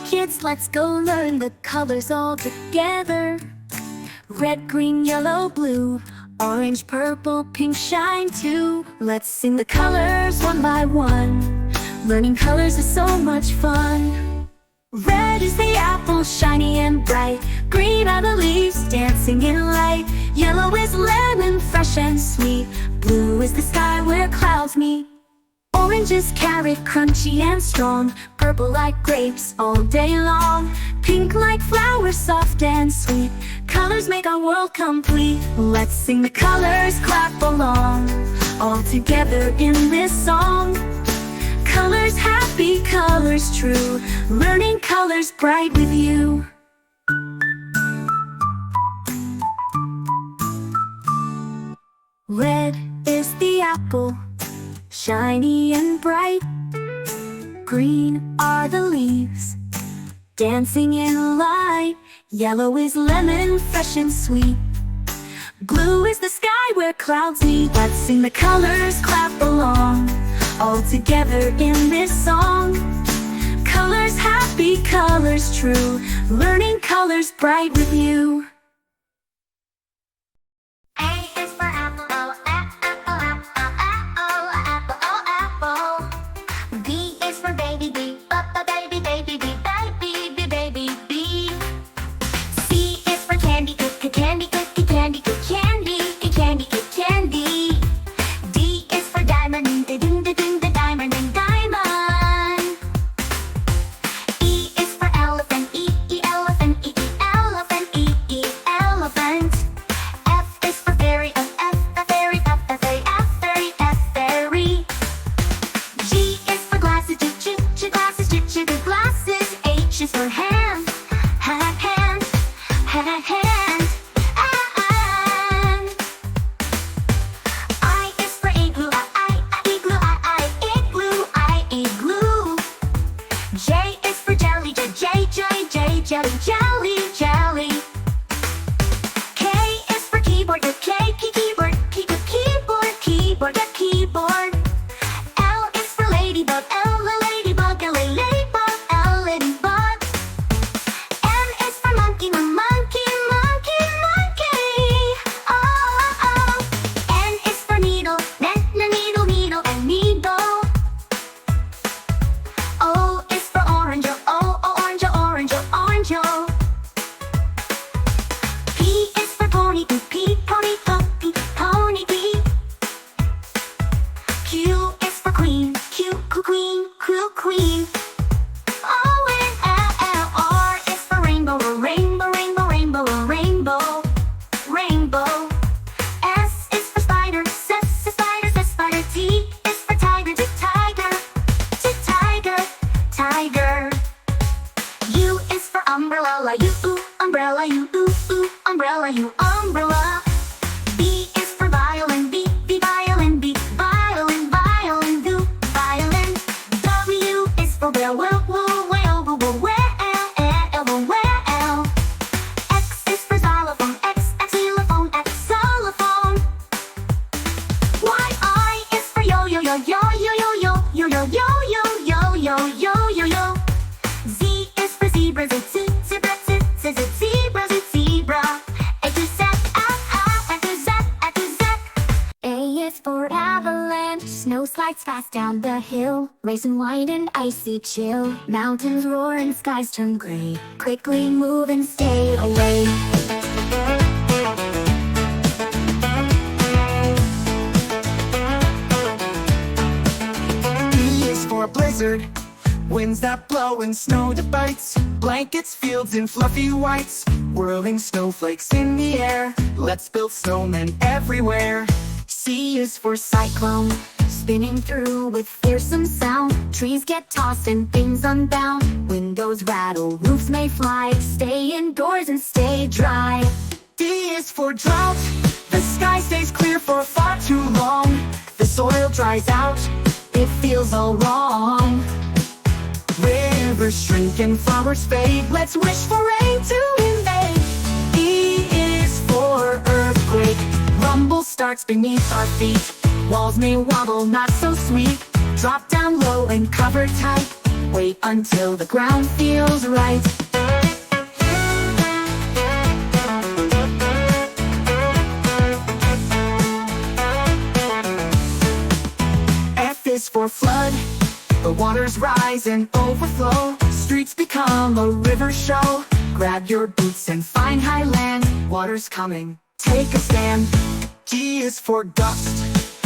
Kids, let's go learn the colors all together. Red, green, yellow, blue, orange, purple, pink shine too. Let's sing the colors one by one. Learning colors is so much fun. Red is the apple, shiny and bright. Green are the leaves, dancing in light. Yellow is lemon, fresh and sweet. Blue is the sky where clouds meet. Orange is carrot, crunchy and strong. Purple like grapes, all day long. Pink like flowers, soft and sweet. Colors make our world complete. Let's sing the colors, clap along, all together in this song. Colors happy, colors true. Learning colors bright with you. Red is the apple, shiny and bright. Green are the leaves, dancing in light. Yellow is lemon, fresh and sweet. Blue is the sky where clouds meet. Let's sing the colors, clap along, all together in this song. Colors happy, colors true. Learning colors bright with you. Jelly, jelly. K is for keyboard, the keyboard, keyboard, keyboard. L is for ladybug, ladybug, ladybug. M is for monkey, monkey. Oh. N is for needle, needle, and needle. O is for orange, orange. P is for pony, pony. Q is for queen, queen. O and L, R is for rainbow, rainbow. S is for spider, spider. T is for tiger, tiger. U is for umbrella, umbrella. B is for violin, violin, do violin. W is for whale, whale. X is for xylophone, xylophone. Y, I is for yo. Z is for zebra, zebra. A to Z, A to Z. A is for avalanche, snow slides fast down the hill. Racing wide and icy chill. Mountains roar and skies turn gray. Quickly move and stay away. B is for blizzard, winds that blow and snow that bites. Blankets, fields in fluffy whites, whirling snowflakes in the air. Let's build snowmen everywhere. C is for cyclone, spinning through with fearsome sound. Trees get tossed and things unbound. Windows rattle, roofs may fly. Stay indoors and stay dry. D is for drought, the sky stays clear for far too long. The soil dries out, it feels all wrong. Rivers shrink and flowers fade. Let's wish for rain to invade. E is for earthquake, rumble starts beneath our feet. Walls may wobble, not so sweet. Drop down low and cover tight. Wait until the ground feels right. F is for flood. The waters rise and overflow. Streets become a river show. Grab your boots and find high land. Water's coming, take a stand. G is for gust.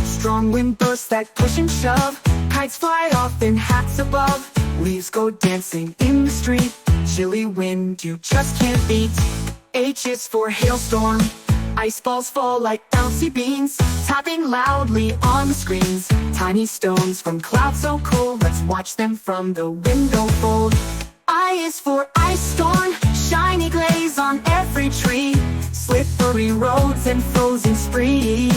Strong wind bursts that push and shove. Kites fly off in hats above. Leaves go dancing in the street. Chilly wind you just can't beat. H is for hailstorm. Ice balls fall like bouncy beans, tapping loudly on the screens. Tiny stones from clouds so cold, let's watch them from the window fold. I is for ice storm. Shiny glaze on every tree. Slippery roads and frozen spree.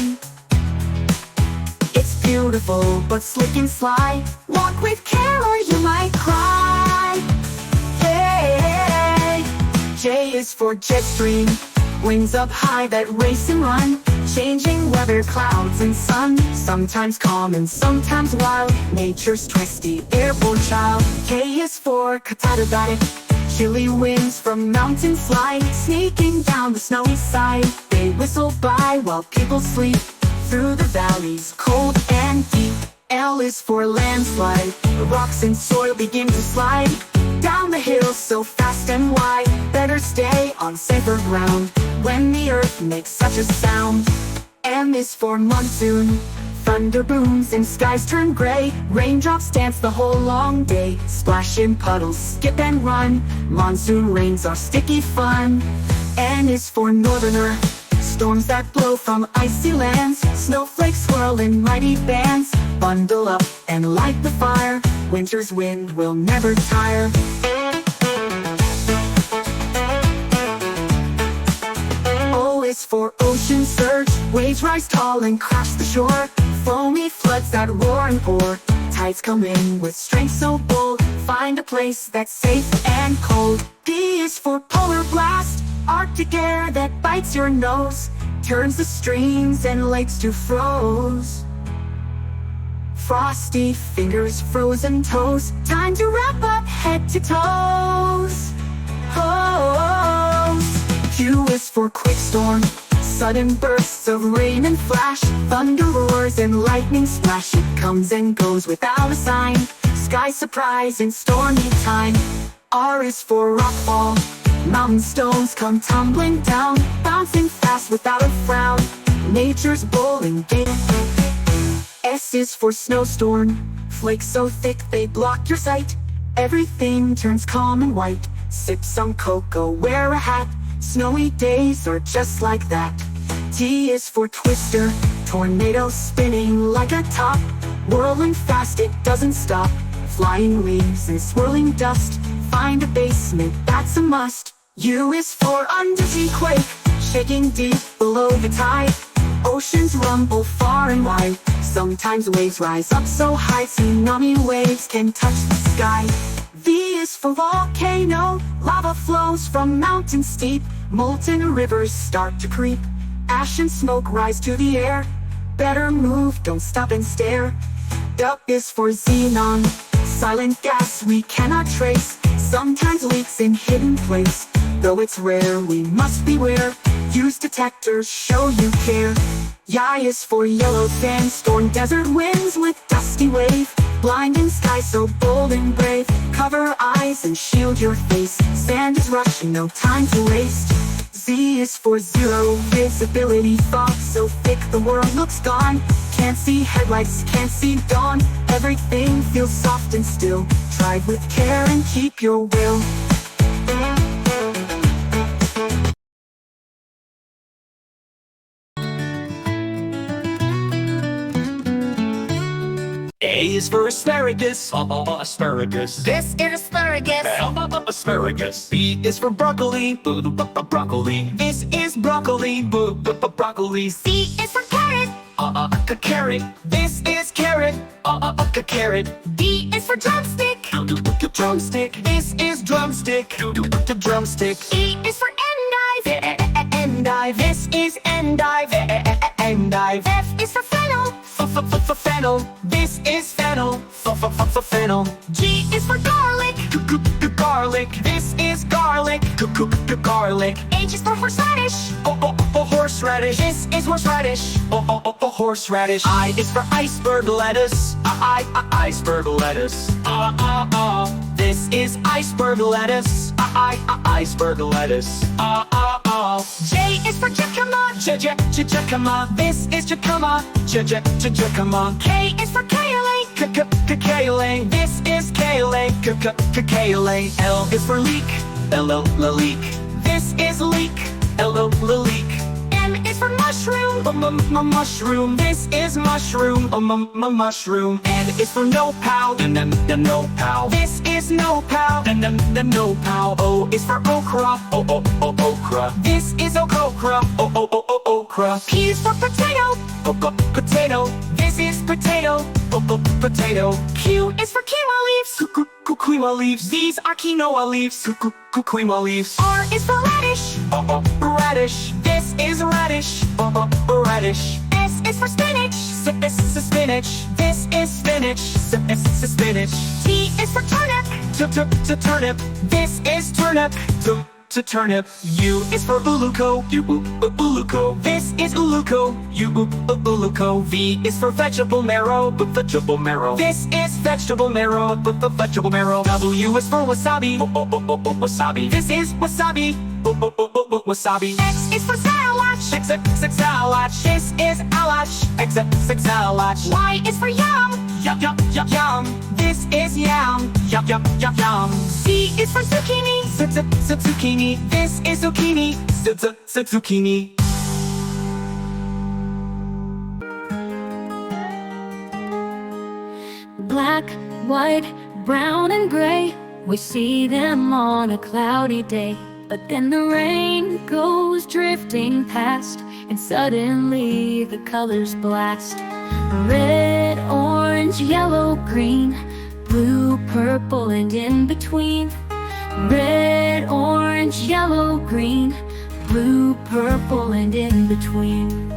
It's beautiful but slick and sly. Walk with care or you might cry. Hey, J is for jet stream. Wings up high that race and run. Changing weather, clouds and sun. Sometimes calm and sometimes wild. Nature's twisty airborne child. K is for Kutkut. Chilly winds from mountains slide. Sneaking down the snowy side. They whistle by while people sleep. Through the valleys, cold and deep. L is for landslide. The rocks and soil begin to slide. Down the hills so fast and wide. Better stay on safer ground when the earth makes such a sound. M is for monsoon. Thunder booms and skies turn gray. Raindrops dance the whole long day. Splash in puddles, skip and run. Monsoon rains are sticky fun. N is for northerner. Storms that blow from icy lands. Snowflakes swirl in mighty bands. Bundle up and light the fire. Winter's wind will never tire. O is for ocean surge. Waves rise tall and crash the shore. Foamy floods that roar and pour. Tides come in with strength so bold. Find a place that's safe and cold. P is for polar blast. Arctic air that bites your nose. Turns the streams and lakes to froze. Frosty fingers, frozen toes. Time to wrap up head to toes. Q is for quick storm. Sudden bursts of rain and flash. Thunder roars and lightning splash. It comes and goes without a sign. Sky surprise in stormy time. R is for rockfall. Mountain stones come tumbling down. Bouncing fast without a frown. Nature's bowling game. S is for snowstorm. Flakes so thick they block your sight. Everything turns calm and white. Sip some cocoa, wear a hat. Snowy days are just like that. T is for twister. Tornado spinning like a top. Whirling fast, it doesn't stop. Flying leaves and swirling dust. Find a basement, that's a must. U is for undersea quake. Shaking deep below the tide. Oceans rumble far and wide. Sometimes waves rise up so high. Tsunami waves can touch the sky. V is for volcano. Lava flows from mountains steep. Molten rivers start to creep. Ash and smoke rise to the air. Better move, don't stop and stare. W is for xenon. Silent gas we cannot trace. Sometimes leaks in hidden place. Though it's rare, we must beware. Use detectors, show you care. Y is for yellow sandstorm. Desert winds with dusty wave. Blinding sky so bold and brave. Cover eyes and shield your face. Sand is rushing, no time to waste. Z is for zero visibility. Fog so thick the world looks gone. Can't see headlights, can't see dawn. Everything feels soft and still. Drive with care and keep your will. A is for asparagus. Asparagus. This is asparagus. Asparagus. B is for broccoli. Broccoli. This is broccoli. Broccoli. C is for carrot. Carrot. This is carrot. Carrot. D is for drumstick. Drumstick. This is drumstick. Drumstick. E is for endive. Endive. This is endive. Endive. F is for fennel. Fennel. This is fennel. Fennel. G is for garlic. Garlic. This is garlic. Garlic. H is for horseradish. Horseradish. This is horseradish. Horseradish. I is for iceberg lettuce. Iceberg lettuce. This is iceberg lettuce. Iceberg lettuce. J is for jicama. Jicama. This is jicama. Jicama. K is for kale. Kale. This is kale. Kale. L is for leek. Leek. This is leek. Leek. M is for mushroom. Mushroom. This is mushroom. Mushroom. N is for no-pow. No-pow. This is no-pow. No-pow. O is for okra. Okra. This is okra. Okra. P is for potato. Potato. This is potato. Potato. Q is for quinoa leaves. Quinoa leaves. These are quinoa leaves. Quinoa leaves. R is for radish. Radish. This is radish. Radish. S is for spinach. Spinach. This is spinach. Spinach. T is for turnip. Turnip. This is turnip. Turnip. U is for uluco. Uluco. This is uluco. Uluco. V is for vegetable marrow. Vegetable marrow. This is vegetable marrow. Vegetable marrow. W is for wasabi. Wasabi. This is wasabi. Wasabi. X is for salad. Salad. This is alach. Salad. Y is for yum. Yum. This is yum. Yum. Z is for zucchini. Zucchini. This is zucchini. Zucchini. Black, white, brown, and gray. We see them on a cloudy day. But then the rain goes drifting past, and suddenly the colors blast. Red, orange, yellow, green, blue, purple, and in between. Red, orange, yellow, green, blue, purple, and in between.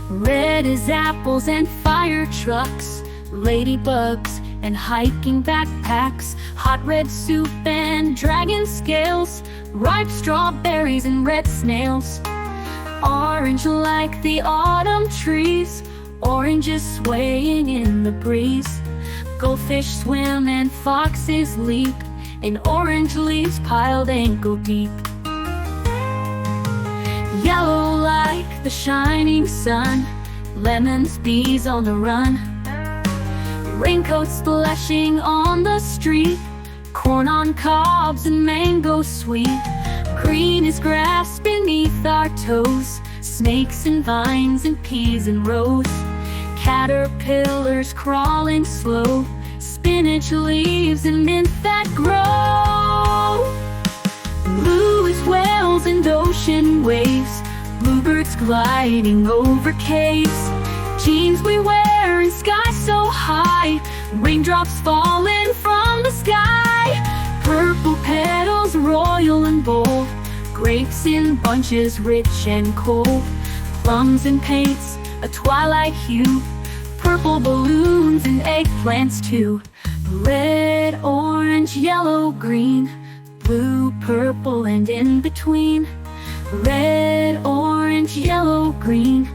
Red is apples and fire trucks, ladybugs and hiking backpacks, hot red soup and dragon scales, ripe strawberries and red snails. Orange like the autumn trees, oranges swaying in the breeze. Goldfish swim and foxes leap, in orange leaves piled ankle deep. Yellow like the shining sun, lemons, bees on the run. Raincoats splashing on the street, corn on cobs and mango sweet. Green is grass beneath our toes, snakes and vines and peas and rose. Caterpillars crawling slow, spinach leaves and mint that grow. Blue is whales and ocean waves, bluebirds gliding over caves. Jeans we wear in sky so high, raindrops falling from the sky. Purple petals royal and bold, grapes in bunches rich and cold. Plums and paints a twilight hue, purple balloons and eggplants too. Red, orange, yellow, green, blue, purple, and in between. Red, orange, yellow, green,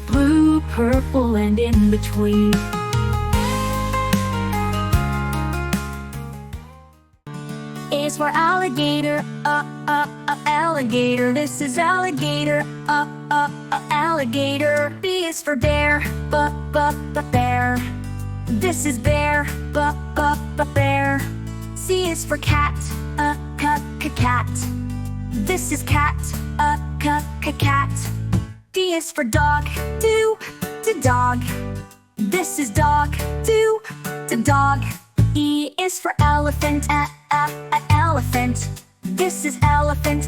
blue, purple, and in between. A is for alligator. Alligator. This is alligator. Alligator. B is for bear. Bear. This is bear. Bear. C is for cat. Cat. This is cat. Cat. D is for dog. Dog. This is dog. Dog. E is for elephant. Elephant. This is elephant.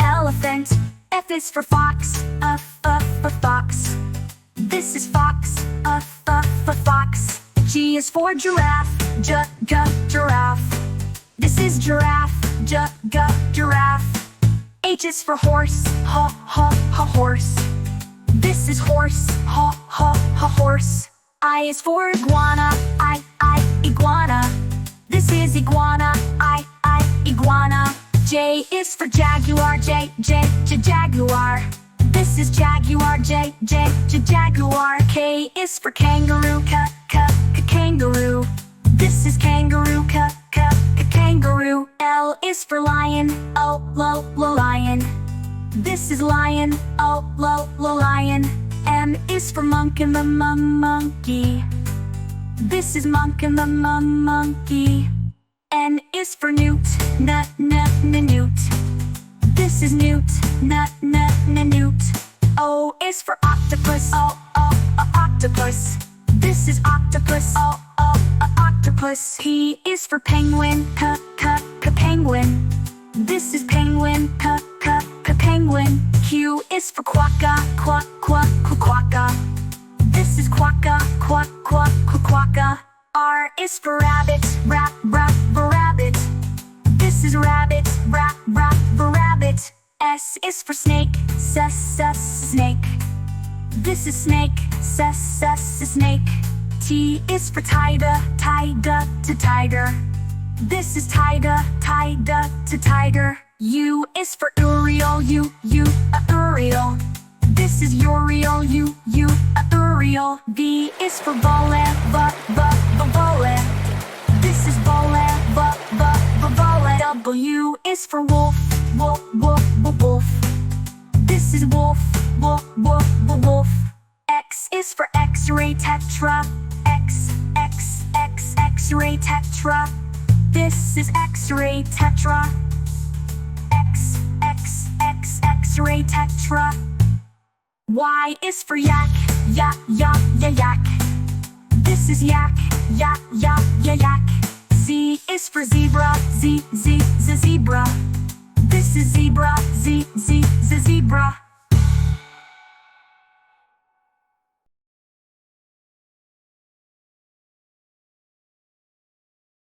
Elephant. F is for fox. Fox. This is fox. Fox. G is for giraffe. Giraffe. This is giraffe. Giraffe. H is for horse, ha ha ha horse. This is horse, ha ha ha horse. I is for iguana, I iguana. This is iguana, I iguana. J is for jaguar, J jaguar. This is jaguar, J jaguar. K is for kangaroo, k kangaroo. This is kangaroo, k kangaroo. L is for lion, O lion. This is lion, O lion. M is for monkey, monkey. This is monkey, monkey. N is for newt, newt. This is newt, newt. O is for octopus, octopus. This is octopus, octopus. P is for penguin, penguin. This is penguin, penguin. Q is for quokka, quokka. This is quokka, quokka. R is for rabbit, rabbit. This is rabbit, rabbit. S is for snake, snake. This is snake, snake. T is for tiger, tiger. This is tiger, tiger. U is for Uriel, Uriel. This is Uriel, Uriel. V is for vole, vole. This is vole, vole. W is for wolf, wolf. This is wolf, wolf. X is for X-ray tetra, X-ray tetra. This is X-ray tetra, X-ray tetra. Y is for yak, yak. This is yak, yak. Z is for zebra, zebra. This is zebra, zebra.